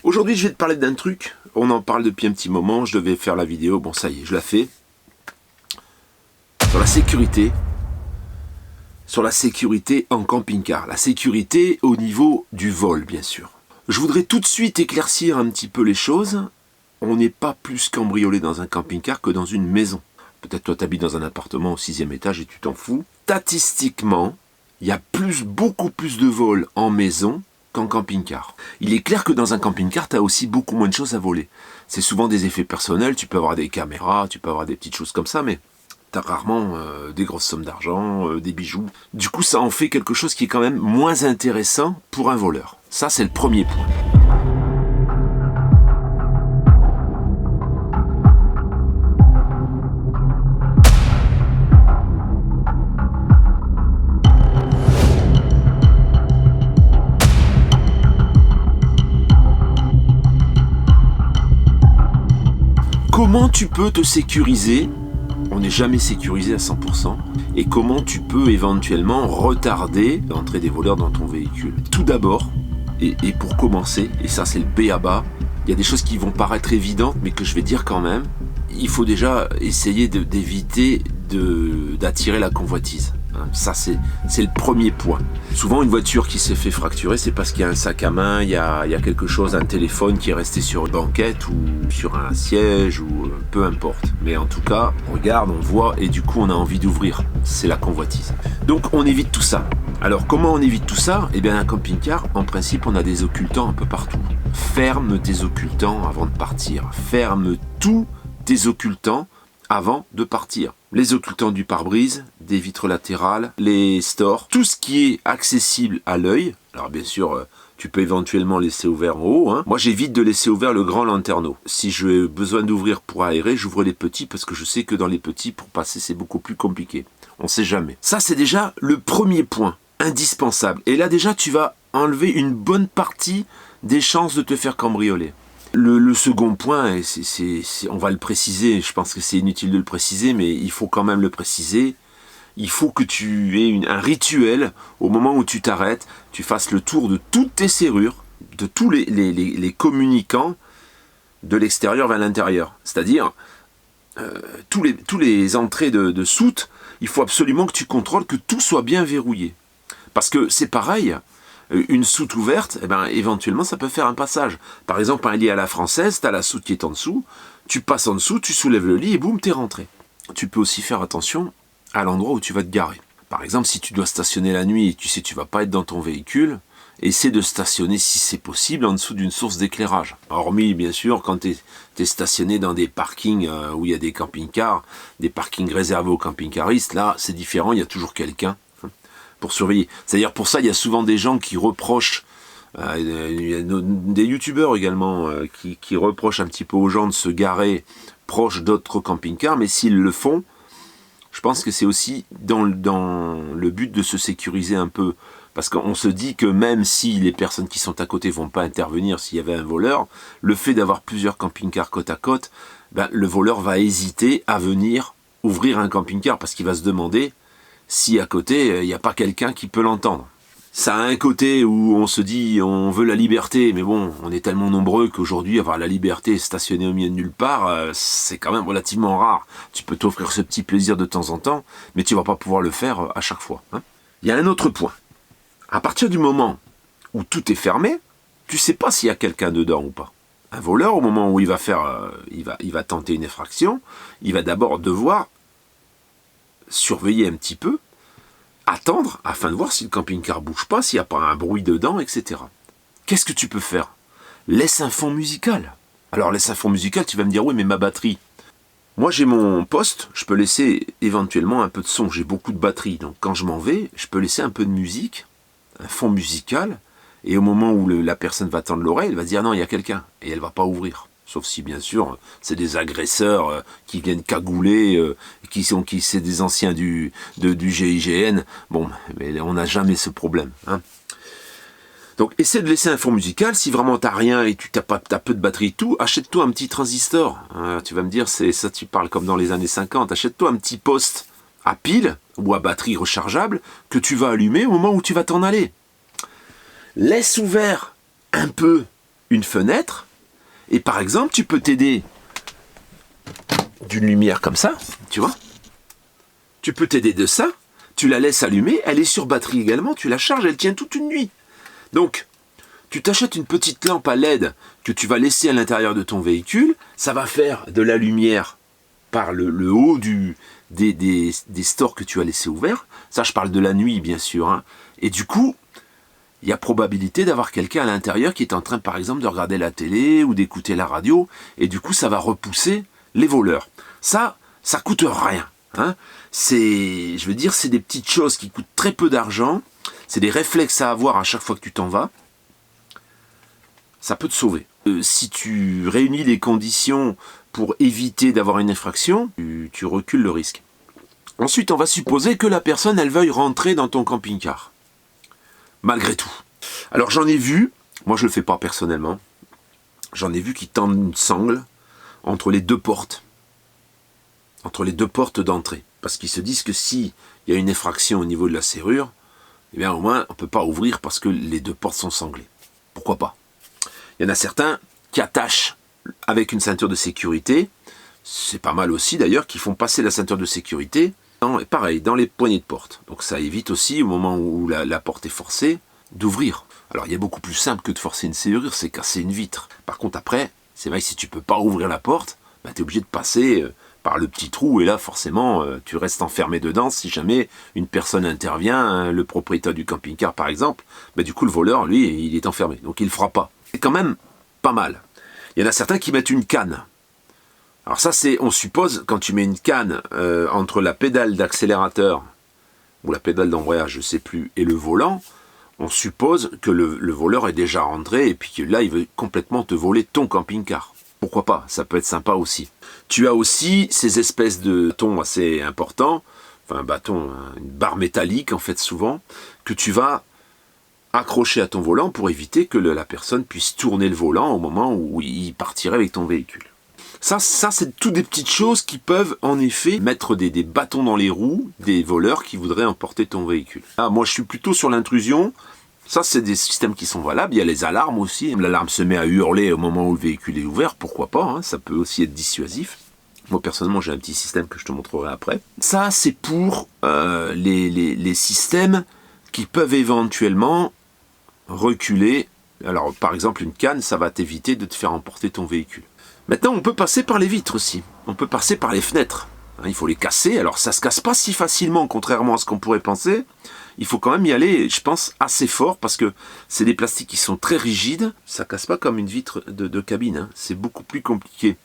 Aujourd'hui, je vais te parler d'un truc. On en parle depuis un petit moment. Je devais faire la vidéo. Bon, ça y est, je la fais. Sur la sécurité. Sur la sécurité en camping-car. La sécurité au niveau du vol, bien sûr. Je voudrais tout de suite éclaircir un petit peu les choses. On n'est pas plus cambriolé dans un camping-car que dans une maison. Peut-être toi, tu habites dans un appartement au 6e étage et tu t'en fous. Statistiquement, il y a beaucoup plus de vols en maison qu'en camping-car. Il est clair que dans un camping-car, tu as aussi beaucoup moins de choses à voler. C'est souvent des effets personnels, tu peux avoir des caméras, tu peux avoir des petites choses comme ça, mais tu as rarement des grosses sommes d'argent, des bijoux. Du coup, ça en fait quelque chose qui est quand même moins intéressant pour un voleur. Ça, c'est le premier point. Comment tu peux te sécuriser? On n'est jamais sécurisé à 100%. Et comment tu peux éventuellement retarder l'entrée des voleurs dans ton véhicule? Tout d'abord, et pour commencer, et ça c'est le b.a.-ba, il y a des choses qui vont paraître évidentes, mais que je vais dire quand même. Il faut déjà essayer d'éviter d'attirer la convoitise. Ça, c'est le premier point. Souvent, une voiture qui s'est fait fracturer, c'est parce qu'il y a un sac à main, il y a quelque chose, un téléphone qui est resté sur une banquette ou sur un siège, ou peu importe. Mais en tout cas, on regarde, on voit, et du coup, on a envie d'ouvrir. C'est la convoitise. Donc, on évite tout ça. Alors, comment on évite tout ça? Eh bien, un camping-car, en principe, on a des occultants un peu partout. Ferme tes occultants avant de partir. Ferme tous tes occultants avant de partir. Les occultants du pare-brise, des vitres latérales, les stores, tout ce qui est accessible à l'œil. Alors bien sûr, tu peux éventuellement laisser ouvert en haut. Moi, j'évite de laisser ouvert le grand lanterneau. Si j'ai besoin d'ouvrir pour aérer, j'ouvre les petits parce que je sais que dans les petits, pour passer, c'est beaucoup plus compliqué. On ne sait jamais. Ça, c'est déjà le premier point, indispensable. Et là, déjà, tu vas enlever une bonne partie des chances de te faire cambrioler. Le second point, on va le préciser, je pense que c'est inutile de le préciser, mais il faut quand même le préciser. Il faut que tu aies un rituel au moment où tu t'arrêtes, tu fasses le tour de toutes tes serrures, de tous les communicants de l'extérieur vers l'intérieur. C'est-à-dire, tous les entrées de soute, il faut absolument que tu contrôles que tout soit bien verrouillé. Parce que c'est pareil. Une soute ouverte, eh ben, éventuellement, ça peut faire un passage. Par exemple, un lit à la française, tu as la soute qui est en dessous, tu passes en dessous, tu soulèves le lit et boum, t'es rentré. Tu peux aussi faire attention à l'endroit où tu vas te garer. Par exemple, si tu dois stationner la nuit et tu sais que tu vas pas être dans ton véhicule, essaie de stationner, si c'est possible, en dessous d'une source d'éclairage. Hormis, bien sûr, quand tu es stationné dans des parkings où il y a des camping-cars, des parkings réservés aux camping-caristes, là, c'est différent, il y a toujours quelqu'un pour surveiller. C'est-à-dire pour ça, il y a souvent des gens qui reprochent, il y a des youtubeurs également, qui reprochent un petit peu aux gens de se garer proche d'autres camping-cars, mais s'ils le font, je pense que c'est aussi dans le but de se sécuriser un peu. Parce qu'on se dit que même si les personnes qui sont à côté ne vont pas intervenir s'il y avait un voleur, le fait d'avoir plusieurs camping-cars côte à côte, ben, le voleur va hésiter à venir ouvrir un camping-car parce qu'il va se demander si à côté, il n'y a pas quelqu'un qui peut l'entendre. Ça a un côté où on se dit, on veut la liberté, mais bon, on est tellement nombreux qu'aujourd'hui, avoir la liberté stationnée au milieu de nulle part, c'est quand même relativement rare. Tu peux t'offrir ce petit plaisir de temps en temps, mais tu ne vas pas pouvoir le faire à chaque fois. Il y a un autre point. À partir du moment où tout est fermé, tu ne sais pas s'il y a quelqu'un dedans ou pas. Un voleur, au moment où il va tenter une effraction, il va d'abord devoir surveiller un petit peu, attendre afin de voir si le camping-car bouge pas, s'il n'y a pas un bruit dedans, etc. Qu'est-ce que tu peux faire? Laisse un fond musical. Alors laisse un fond musical, tu vas me dire, oui mais ma batterie. Moi j'ai mon poste, je peux laisser éventuellement un peu de son, j'ai beaucoup de batterie, donc quand je m'en vais, je peux laisser un peu de musique, un fond musical, et au moment où la personne va tendre l'oreille, elle va dire non, il y a quelqu'un, et elle va pas ouvrir. Sauf si, bien sûr, c'est des agresseurs qui viennent cagouler, c'est des anciens du GIGN. Bon, mais on n'a jamais ce problème. Donc, essaie de laisser un fond musical. Si vraiment t'as rien et tu t'as peu de batterie et tout, achète-toi un petit transistor. Tu vas me dire, c'est ça, tu parles comme dans les années 50. Achète-toi un petit poste à pile ou à batterie rechargeable que tu vas allumer au moment où tu vas t'en aller. Laisse ouvert un peu une fenêtre, et par exemple, tu peux t'aider d'une lumière comme ça, tu vois. Tu peux t'aider de ça, tu la laisses allumer, elle est sur batterie également, tu la charges, elle tient toute une nuit. Donc, tu t'achètes une petite lampe à LED que tu vas laisser à l'intérieur de ton véhicule, ça va faire de la lumière par le haut des stores que tu as laissés ouverts. Ça, je parle de la nuit, bien sûr. Hein. Et du coup, il y a probabilité d'avoir quelqu'un à l'intérieur qui est en train, par exemple, de regarder la télé ou d'écouter la radio. Et du coup, ça va repousser les voleurs. Ça coûte rien. Hein. C'est des petites choses qui coûtent très peu d'argent. C'est des réflexes à avoir à chaque fois que tu t'en vas. Ça peut te sauver. Si tu réunis les conditions pour éviter d'avoir une infraction, tu recules le risque. Ensuite, on va supposer que la personne, elle veuille rentrer dans ton camping-car. Malgré tout. Alors j'en ai vu, moi je le fais pas personnellement, j'en ai vu qui tendent une sangle entre les deux portes. Entre les deux portes d'entrée. Parce qu'ils se disent que s'il y a une infraction au niveau de la serrure, eh bien au moins on ne peut pas ouvrir parce que les deux portes sont sanglées. Pourquoi pas? Il y en a certains qui attachent avec une ceinture de sécurité, c'est pas mal aussi d'ailleurs, qui font passer la ceinture de sécurité, pareil, dans les poignées de porte. Donc ça évite aussi, au moment où la porte est forcée, d'ouvrir. Alors il y a beaucoup plus simple que de forcer une serrure, c'est casser une vitre. Par contre après, c'est vrai que si tu peux pas ouvrir la porte, bah, tu es obligé de passer par le petit trou, et là forcément tu restes enfermé dedans si jamais une personne intervient, hein, le propriétaire du camping-car par exemple, bah, du coup le voleur, lui, il est enfermé, donc il le fera pas. C'est quand même pas mal. Il y en a certains qui mettent une canne. Alors ça, on suppose, quand tu mets une canne entre la pédale d'accélérateur, ou la pédale d'embrayage, je ne sais plus, et le volant, on suppose que le voleur est déjà rentré, et puis que là, il veut complètement te voler ton camping-car. Pourquoi pas? Ça peut être sympa aussi. Tu as aussi ces espèces de bâtons assez importants, enfin un bâton, une barre métallique en fait souvent, que tu vas accroché à ton volant pour éviter que la personne puisse tourner le volant au moment où il partirait avec ton véhicule. Ça c'est toutes des petites choses qui peuvent en effet mettre des bâtons dans les roues des voleurs qui voudraient emporter ton véhicule. Ah, moi je suis plutôt sur l'intrusion. Ça c'est des systèmes qui sont valables. Il y a les alarmes aussi. L'alarme se met à hurler au moment où le véhicule est ouvert. Pourquoi pas, hein, ça peut aussi être dissuasif. Moi personnellement j'ai un petit système que je te montrerai après. Ça c'est pour les systèmes qui peuvent éventuellement reculer. Alors par exemple une canne, ça va t'éviter de te faire emporter ton véhicule. Maintenant on peut passer par les vitres aussi, on peut passer par les fenêtres, il faut les casser. Alors ça se casse pas si facilement contrairement à ce qu'on pourrait penser, il faut quand même y aller, je pense, assez fort parce que c'est des plastiques qui sont très rigides, ça casse pas comme une vitre de cabine, hein. C'est beaucoup plus compliqué.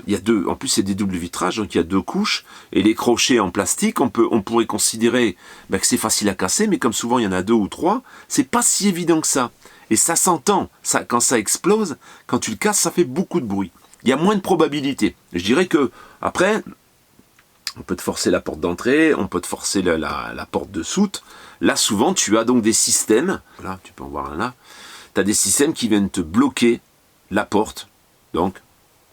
Il y a en plus c'est des doubles vitrages, donc il y a 2 couches, et les crochets en plastique, on pourrait considérer que c'est facile à casser, mais comme souvent il y en a 2 ou 3, c'est pas si évident que ça. Et ça s'entend, quand ça explose, quand tu le casses, ça fait beaucoup de bruit. Il y a moins de probabilité. Je dirais que, après, on peut te forcer la porte d'entrée, on peut te forcer la porte de soute. Là, souvent, tu as donc des systèmes, là, tu peux en voir un là, tu as des systèmes qui viennent te bloquer la porte, donc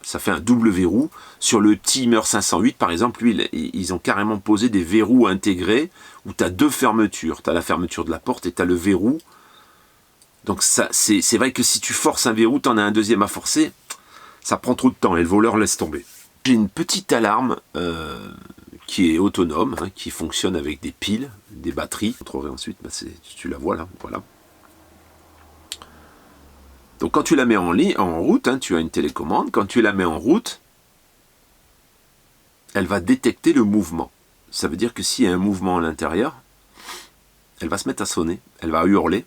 ça fait un double verrou. Sur le Timmer 508 par exemple, lui, ils ont carrément posé des verrous intégrés où tu as 2 fermetures. Tu as la fermeture de la porte et tu as le verrou. Donc c'est vrai que si tu forces un verrou, tu en as un deuxième à forcer, ça prend trop de temps et le voleur laisse tomber. J'ai une petite alarme qui est autonome, hein, qui fonctionne avec des piles, des batteries. Je montrerai ensuite, tu la vois là, voilà. Donc quand tu la mets en route, hein, tu as une télécommande, quand tu la mets en route, elle va détecter le mouvement. Ça veut dire que s'il y a un mouvement à l'intérieur, elle va se mettre à sonner, elle va hurler,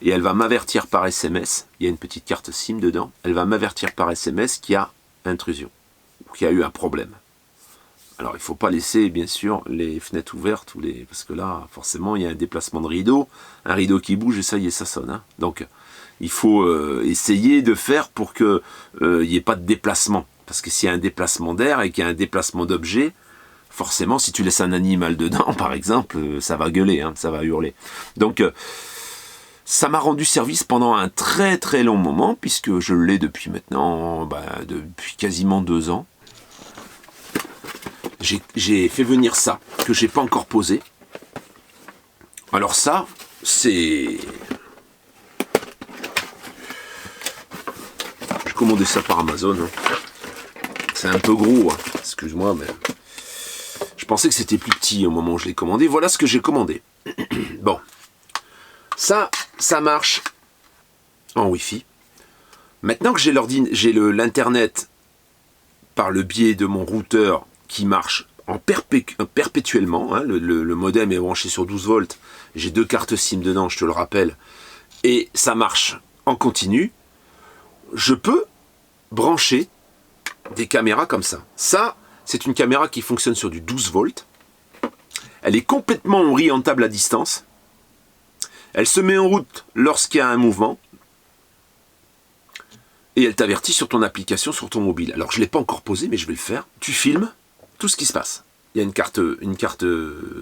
et elle va m'avertir par SMS, il y a une petite carte SIM dedans, elle va m'avertir par SMS qu'il y a intrusion, ou qu'il y a eu un problème. Alors il ne faut pas laisser bien sûr les fenêtres ouvertes, parce que là forcément il y a un déplacement de rideau, un rideau qui bouge et ça y est, ça sonne. Hein. Donc il faut essayer de faire pour qu'il n'y ait pas de déplacement. Parce que s'il y a un déplacement d'air et qu'il y a un déplacement d'objet, forcément si tu laisses un animal dedans par exemple, ça va gueuler, hein, ça va hurler. Donc ça m'a rendu service pendant un très très long moment, puisque je l'ai depuis maintenant, depuis quasiment 2 ans. J'ai fait venir ça, que j'ai pas encore posé. Alors ça, c'est commandé ça par Amazon. Hein. C'est un peu gros, hein. Excuse-moi, mais je pensais que c'était plus petit au moment où je l'ai commandé. Voilà ce que j'ai commandé. Bon, ça marche en Wi-Fi. Maintenant que j'ai l'internet par le biais de mon routeur qui marche perpétuellement, hein, le modem est branché sur 12 volts, j'ai 2 cartes SIM dedans, je te le rappelle, et ça marche en continu, je peux brancher des caméras comme ça. Ça, c'est une caméra qui fonctionne sur du 12 volts. Elle est complètement orientable à distance. Elle se met en route lorsqu'il y a un mouvement. Et elle t'avertit sur ton application, sur ton mobile. Alors, je ne l'ai pas encore posé, mais je vais le faire. Tu filmes tout ce qui se passe. Il y a une carte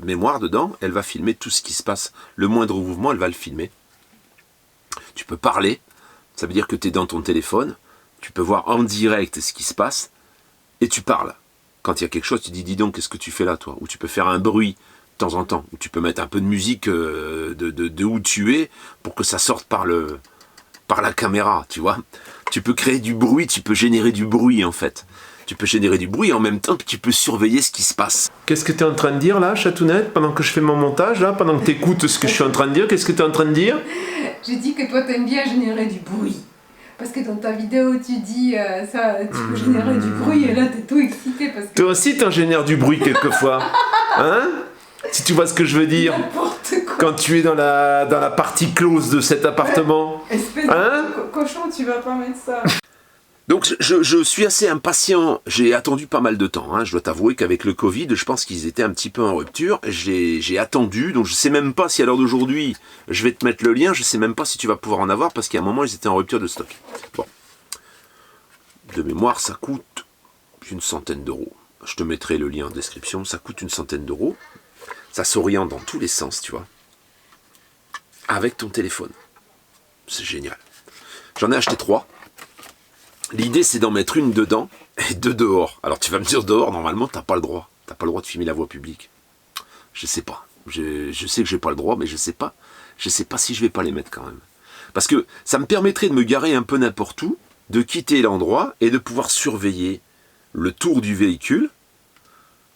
mémoire dedans. Elle va filmer tout ce qui se passe. Le moindre mouvement, elle va le filmer. Tu peux parler. Ça veut dire que tu es dans ton téléphone. Tu peux voir en direct ce qui se passe. Et tu parles. Quand il y a quelque chose, tu dis donc, qu'est-ce que tu fais là, toi? Ou tu peux faire un bruit de temps en temps. Ou tu peux mettre un peu de musique de où tu es pour que ça sorte par la caméra, tu vois. Tu peux créer du bruit, tu peux générer du bruit en fait. Tu peux générer du bruit et en même temps tu peux surveiller ce qui se passe. Qu'est-ce que tu es en train de dire là, Chatounette, pendant que je fais mon montage, là, pendant que tu écoutes ce que je suis en train de dire, qu'est-ce que tu es en train de dire? J'ai dit que toi t'aimes bien générer du bruit. Parce que dans ta vidéo tu dis ça, tu peux générer du bruit et là t'es tout excité parce que... Toi aussi t'en génères du bruit quelquefois. Hein? Si tu vois ce que je veux dire. N'importe quoi. Quand tu es dans la partie close de cet appartement. Espèce de cochon, tu vas pas mettre ça. Donc je suis assez impatient, j'ai attendu pas mal de temps, hein. Je dois t'avouer qu'avec le Covid, je pense qu'ils étaient un petit peu en rupture, j'ai attendu, donc je sais même pas si à l'heure d'aujourd'hui, je vais te mettre le lien, je sais même pas si tu vas pouvoir en avoir, parce qu'à un moment, ils étaient en rupture de stock. Bon, de mémoire, ça coûte une centaine d'euros. Je te mettrai le lien en description, ça coûte une centaine d'euros, ça s'oriente dans tous les sens, tu vois, avec ton téléphone. C'est génial. J'en ai acheté 3. L'idée, c'est d'en mettre une dedans et 2 dehors. Alors, tu vas me dire, dehors, normalement, t'as pas le droit. T'as pas le droit de filmer la voie publique. Je sais pas. Je sais que j'ai pas le droit, mais je sais pas. Je sais pas si je vais pas les mettre quand même. Parce que ça me permettrait de me garer un peu n'importe où, de quitter l'endroit et de pouvoir surveiller le tour du véhicule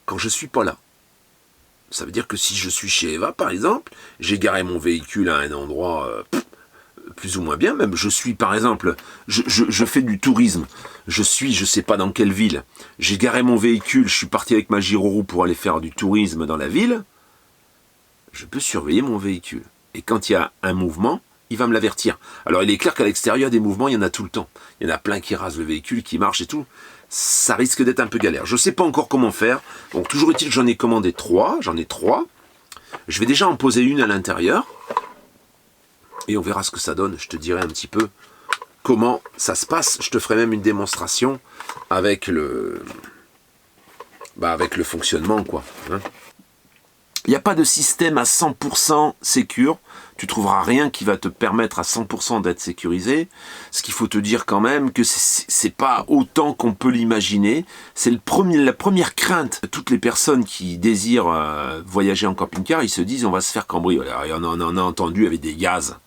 quand je suis pas là. Ça veut dire que si je suis chez Eva, par exemple, j'ai garé mon véhicule à un endroit... plus ou moins bien, même je suis par exemple, je fais du tourisme, je sais pas dans quelle ville, j'ai garé mon véhicule, je suis parti avec ma Giroroux pour aller faire du tourisme dans la ville, je peux surveiller mon véhicule. Et quand il y a un mouvement, il va me l'avertir. Alors il est clair qu'à l'extérieur des mouvements, il y en a tout le temps. Il y en a plein qui rasent le véhicule, qui marchent et tout. Ça risque d'être un peu galère. Je sais pas encore comment faire. Donc toujours est-il que j'en ai commandé 3, j'en ai 3. Je vais déjà en poser une à l'intérieur. Et on verra ce que ça donne, je te dirai un petit peu comment ça se passe. Je te ferai même une démonstration avec le fonctionnement, quoi. Hein. Il n'y a pas de système à 100% sécure. Tu trouveras rien qui va te permettre à 100% d'être sécurisé. Ce qu'il faut te dire quand même, que c'est pas autant qu'on peut l'imaginer. C'est la première crainte de toutes les personnes qui désirent voyager en camping-car. Ils se disent, on va se faire cambrioler. On en a entendu avec des gaz.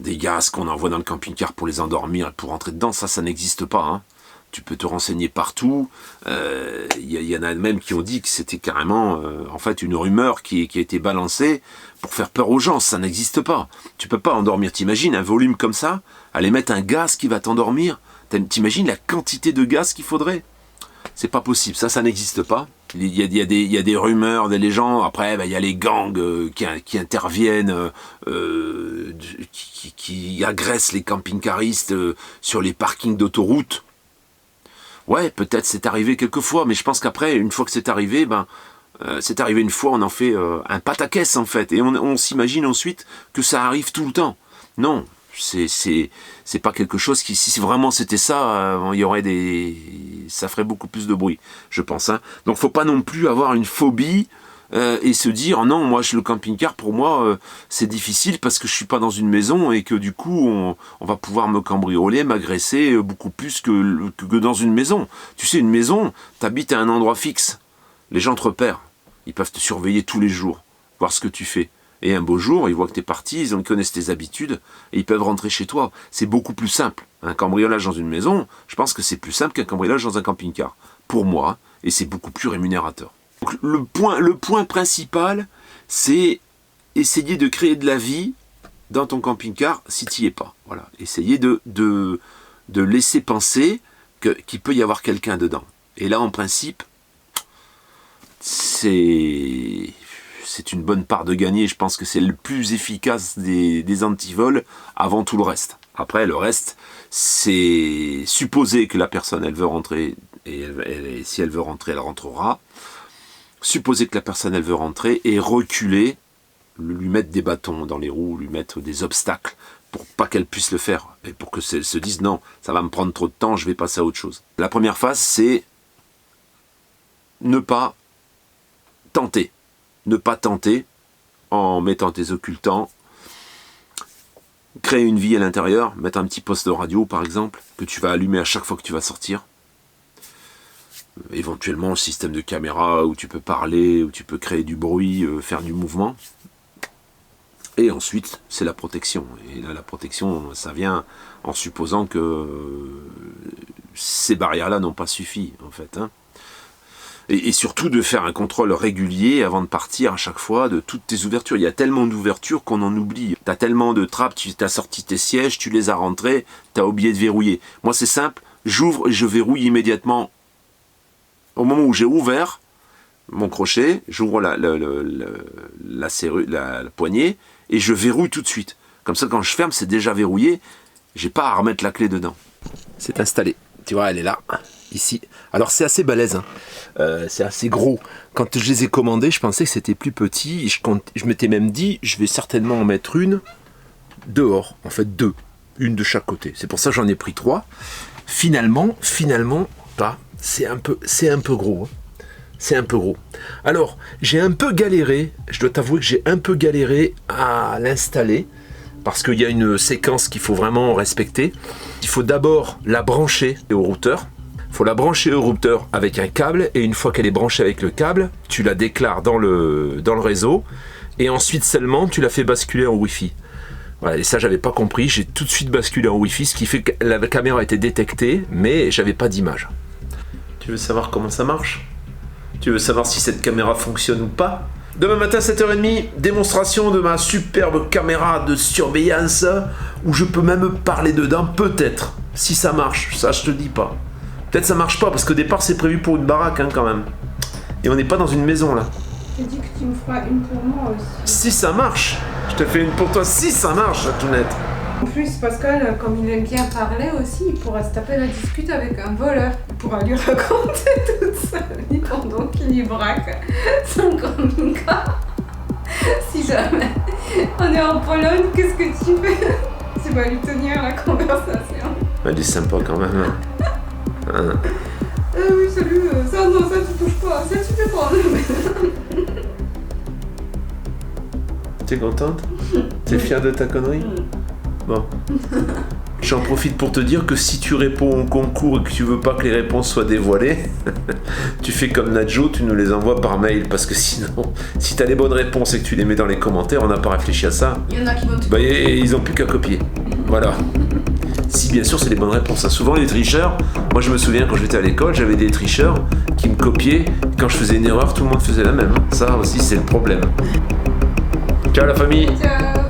Des gaz qu'on envoie dans le camping-car pour les endormir et pour rentrer dedans, ça n'existe pas. Hein. Tu peux te renseigner partout. Y en a même qui ont dit que c'était carrément en fait une rumeur qui a été balancée pour faire peur aux gens. Ça n'existe pas. Tu peux pas endormir. T'imagines un volume comme ça, aller mettre un gaz qui va t'endormir. T'imagines la quantité de gaz qu'il faudrait. C'est pas possible. Ça n'existe pas. Il y a des rumeurs, des légendes. Après, il y a les gangs qui interviennent, qui agressent les camping-caristes sur les parkings d'autoroute. Ouais, peut-être c'est arrivé quelques fois, mais je pense qu'après, une fois que c'est arrivé, c'est arrivé une fois, on en fait un pataquès en fait, et on s'imagine ensuite que ça arrive tout le temps. Non, c'est pas quelque chose qui, si vraiment c'était ça, il y aurait ça ferait beaucoup plus de bruit, je pense. Hein. Donc faut pas non plus avoir une phobie et se dire non, moi le camping-car pour moi c'est difficile parce que je suis pas dans une maison et que du coup on va pouvoir me cambrioler, m'agresser beaucoup plus que dans une maison. Tu sais, une maison, t'habites à un endroit fixe, les gens te repèrent, ils peuvent te surveiller tous les jours, voir ce que tu fais. Et un beau jour, ils voient que t'es parti, ils connaissent tes habitudes et ils peuvent rentrer chez toi. C'est beaucoup plus simple. Un cambriolage dans une maison, je pense que c'est plus simple qu'un cambriolage dans un camping-car. Pour moi, et c'est beaucoup plus rémunérateur. Donc, le point principal, c'est essayer de créer de la vie dans ton camping-car si tu n'y es pas. Voilà. Essayer de laisser penser qu'il peut y avoir quelqu'un dedans. Et là, en principe, c'est une bonne part de gagner. Je pense que c'est le plus efficace des antivols avant tout le reste. Après, le reste, c'est supposer que la personne, elle veut rentrer, et si elle veut rentrer, elle rentrera. Supposer que la personne, elle veut rentrer, et reculer, lui mettre des bâtons dans les roues, lui mettre des obstacles, pour pas qu'elle puisse le faire, et pour que elle se dise non, ça va me prendre trop de temps, je vais passer à autre chose. La première phase, c'est ne pas tenter. Ne pas tenter en mettant tes occultants, créer une vie à l'intérieur, mettre un petit poste de radio par exemple, que tu vas allumer à chaque fois que tu vas sortir. Éventuellement un système de caméra où tu peux parler, où tu peux créer du bruit, faire du mouvement. Et ensuite, c'est la protection. Et là, la protection, ça vient en supposant que ces barrières-là n'ont pas suffi, en fait. Hein. Et surtout de faire un contrôle régulier avant de partir à chaque fois de toutes tes ouvertures. Il y a tellement d'ouvertures qu'on en oublie. Tu as tellement de trappes, tu as sorti tes sièges, tu les as rentrés, tu as oublié de verrouiller. Moi, c'est simple, j'ouvre et je verrouille immédiatement. Au moment où j'ai ouvert mon crochet, j'ouvre la poignée et je verrouille tout de suite. Comme ça, quand je ferme, c'est déjà verrouillé. J'ai pas à remettre la clé dedans. C'est installé. Tu vois, elle est là, ici. Alors, c'est assez balèze. Hein. C'est assez gros. Quand je les ai commandés, je pensais que c'était plus petit. Je m'étais même dit, je vais certainement en mettre une dehors. En fait, 2. Une de chaque côté. C'est pour ça que j'en ai pris 3. Finalement, pas. C'est un peu gros. Hein. C'est un peu gros. Alors, j'ai un peu galéré, je dois t'avouer que j'ai un peu galéré à l'installer, parce qu'il y a une séquence qu'il faut vraiment respecter. Il faut d'abord la brancher au routeur. Il faut la brancher au routeur avec un câble, et une fois qu'elle est branchée avec le câble, tu la déclares dans le réseau, et ensuite seulement tu la fais basculer en Wi-Fi. Voilà, et ça j'avais pas compris, j'ai tout de suite basculé en Wi-Fi, ce qui fait que la caméra était détectée, mais j'avais pas d'image. Tu veux savoir comment ça marche ? Tu veux savoir si cette caméra fonctionne ou pas ? Demain matin 7h30, démonstration de ma superbe caméra de surveillance où je peux même parler dedans, peut-être. Si ça marche, ça je te dis pas. Peut-être ça marche pas parce qu'au départ c'est prévu pour une baraque hein, quand même. Et on n'est pas dans une maison là. Tu dis que tu me feras une pour moi aussi. Si ça marche, je te fais une pour toi si ça marche, Tounette. En plus, Pascal, comme il aime bien parler aussi, il pourra se taper la dispute avec un voleur. Il pourra lui raconter toute sa vie pendant qu'il y braque son camping-car. Si jamais on est en Pologne, qu'est-ce que tu fais ? Tu vas lui tenir la conversation. Elle est sympa quand même. Hein. Oui, salut, ça non, ça tu touches pas, ça tu fais pas. T'es contente ? T'es fière de ta connerie ? Bon. J'en profite pour te dire que si tu réponds au concours et que tu veux pas que les réponses soient dévoilées, tu fais comme Nadjo, tu nous les envoies par mail. Parce que sinon, si t'as les bonnes réponses et que tu les mets dans les commentaires, on n'a pas réfléchi à ça. Il y en a qui vont te... ils ont plus qu'à copier. Voilà. Si bien sûr c'est les bonnes réponses. Souvent les tricheurs, moi je me souviens quand j'étais à l'école, j'avais des tricheurs qui me copiaient. Quand je faisais une erreur, tout le monde faisait la même. Ça aussi c'est le problème. Ciao la famille. Ciao.